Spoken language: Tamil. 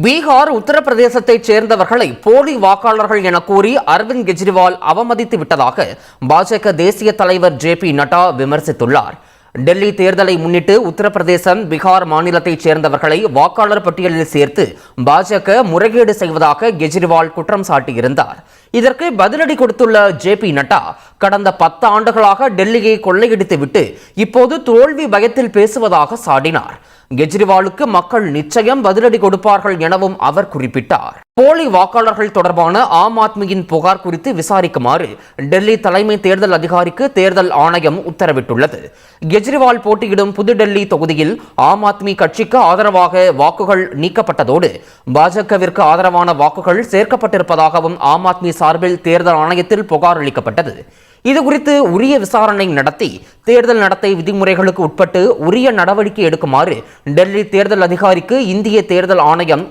பீகார் உத்தரப்பிரதேசத்தைச் சேர்ந்தவர்களை போலி வாக்காளர்கள் என கூறி அரவிந்த் கெஜ்ரிவால் அவமதித்து விட்டதாக பாஜக தேசிய தலைவர் ஜே.பி. நட்டா விமர்சித்துள்ளார். டெல்லி தேர்தலை முன்னிட்டு உத்தரப்பிரதேசம், பீகார் மாநிலத்தைச் சேர்ந்தவர்களை வாக்காளர் பட்டியலில் சேர்த்து பாஜக முறைகேடு செய்வதாக கெஜ்ரிவால் குற்றம் சாட்டியிருந்தார். இதற்கு பதிலடி கொடுத்துள்ள ஜே.பி. நட்டா, கடந்த 10 ஆண்டுகளாக டெல்லியை கொள்ளையடித்துவிட்டு இப்போது தோல்வி பயத்தில் பேசுவதாக சாடினார். கெஜ்ரிவாலுக்கு மக்கள் நிச்சயம் பதிலடி கொடுப்பார்கள் எனவும் அவர் குறிப்பிட்டார். போலி வாக்காளர்கள் தொடர்பான ஆம் ஆத்மியின் புகார் குறித்து விசாரிக்குமாறு டெல்லி தலைமை தேர்தல் அதிகாரிக்கு தேர்தல் ஆணையம் உத்தரவிட்டுள்ளது. கெஜ்ரிவால் போட்டியிடும் புதுடெல்லி தொகுதியில் ஆம் ஆத்மி கட்சிக்கு ஆதரவாக வாக்குகள் நீக்கப்பட்டதோடு பாஜகவிற்கு ஆதரவான வாக்குகள் சேர்க்கப்பட்டிருப்பதாகவும் ஆம் ஆத்மி சார்பில் தேர்தல் ஆணையத்தில் புகார் அளிக்கப்பட்டது. இதுகுறித்து உரிய விசாரணை நடத்தி தேர்தல் நடத்தை விதிமுறைகளுக்கு உட்பட்டு உரிய நடவடிக்கை எடுக்குமாறு டெல்லி தேர்தல் அதிகாரிக்கு இந்திய தேர்தல் ஆணையம்